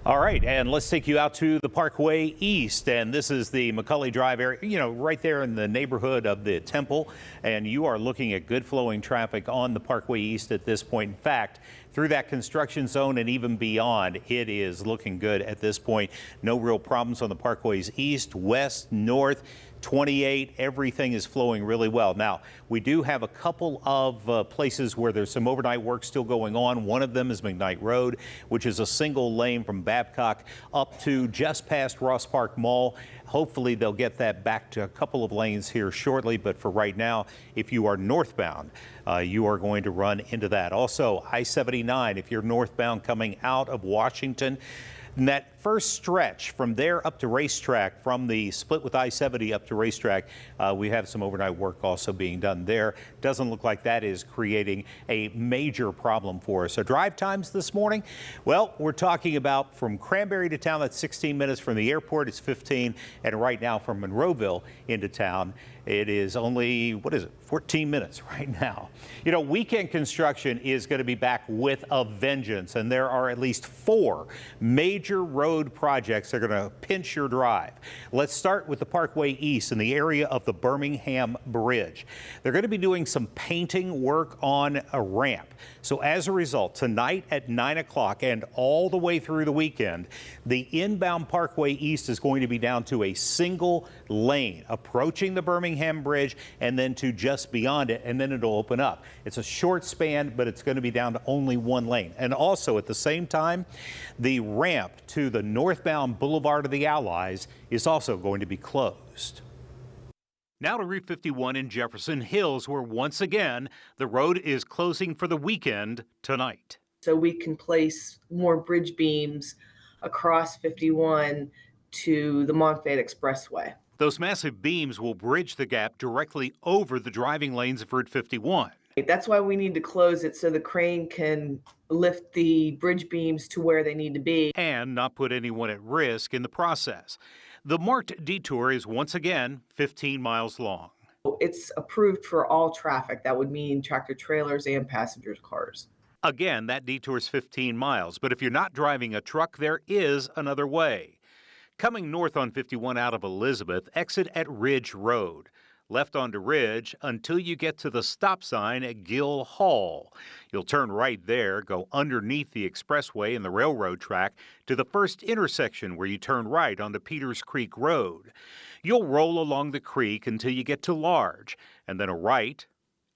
All right, and let's take you out to the Parkway East, and this is the McCully Drive area, right there in the neighborhood of the Temple, and you are looking at good flowing traffic on the Parkway East at this point. In fact, through that construction zone and even beyond, it is looking good at this point. No real problems on the Parkways East, West, North, 28, everything is flowing really well. Now, we do have a couple of places where there's some overnight work still going on. One of them is McKnight Road, which is a single lane from Babcock up to just past Ross Park Mall. Hopefully they'll get that back to a couple of lanes here shortly, but for right now, if you are northbound, you are going to run into that. Also, I-79, if you're northbound coming out of Washington, and that first stretch from there up to Racetrack, from the split with I-70 up to Racetrack, we have some overnight work also being done there. Doesn't look like that is creating a major problem for us. So drive times this morning, well, we're talking about from Cranberry to town, that's 16 minutes. From the airport, it's 15. And right now from Monroeville into town, it is only, 14 minutes right now. Weekend construction is going to be back with a vengeance, and there are at least 4 major road projects that are going to pinch your drive. Let's start with the Parkway East in the area of the Birmingham Bridge. They're going to be doing some painting work on a ramp. So as a result, tonight at 9 o'clock and all the way through the weekend, the inbound Parkway East is going to be down to a single lane approaching the Birmingham Bridge and then to just beyond it, and then it'll open up. It's a short span, but it's going to be down to only 1 lane. And also at the same time, the ramp to the northbound Boulevard of the Allies is also going to be closed. Now to Route 51 in Jefferson Hills, where once again, the road is closing for the weekend tonight. So we can place more bridge beams across 51 to the Montfayet Expressway. Those massive beams will bridge the gap directly over the driving lanes of Route 51. That's why we need to close it so the crane can lift the bridge beams to where they need to be and not put anyone at risk in the process. The marked detour is once again 15 miles long. It's approved for all traffic. That would mean tractor trailers and passengers cars. Again, that detour is 15 miles, but if you're not driving a truck, there is another way. Coming north on 51 out of Elizabeth, exit at Ridge Road. Left onto Ridge until you get to the stop sign at Gill Hall. You'll turn right there, go underneath the expressway and the railroad track to the first intersection where you turn right onto Peters Creek Road. You'll roll along the creek until you get to Large, and then a right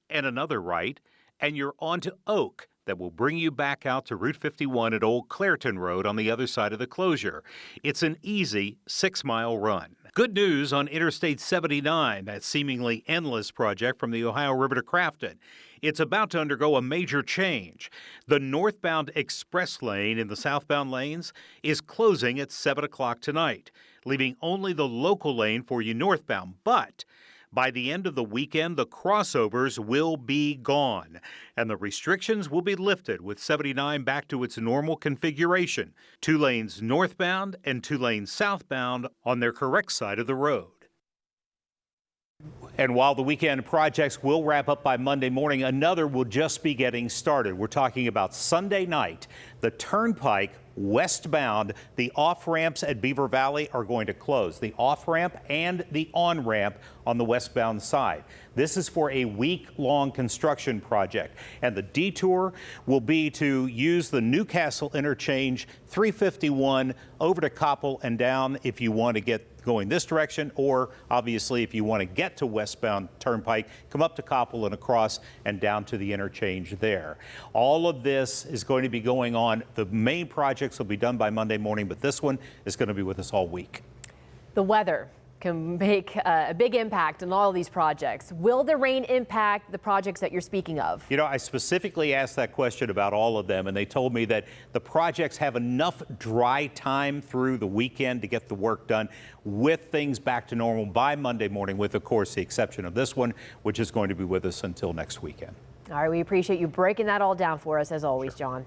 and another right, and you're onto Oak. That will bring you back out to Route 51 at Old Clairton Road on the other side of the closure. It's an easy 6-mile run. Good news on Interstate 79, that seemingly endless project from the Ohio River to Crafton. It's about to undergo a major change. The northbound express lane in the southbound lanes is closing at 7 o'clock tonight, leaving only the local lane for you northbound. But by the end of the weekend, the crossovers will be gone, and the restrictions will be lifted with 79 back to its normal configuration, 2 lanes northbound and 2 lanes southbound on their correct side of the road. And while the weekend projects will wrap up by Monday morning, another will just be getting started. We're talking about Sunday night. The Turnpike westbound, the off-ramps at Beaver Valley are going to close. The off-ramp and the on-ramp on the westbound side. This is for a week-long construction project, and the detour will be to use the Newcastle interchange 351 over to Koppel and down if you want to get going this direction, or obviously if you want to get to westbound Turnpike, come up to Koppel and across and down to the interchange there. All of this is going to be going on. The main projects will be done by Monday morning, but this one is going to be with us all week. The weather can make a big impact on all of these projects. Will the rain impact the projects that you're speaking of? I specifically asked that question about all of them, and they told me that the projects have enough dry time through the weekend to get the work done with things back to normal by Monday morning, with, of course, the exception of this one, which is going to be with us until next weekend. All right, we appreciate you breaking that all down for us, as always, John.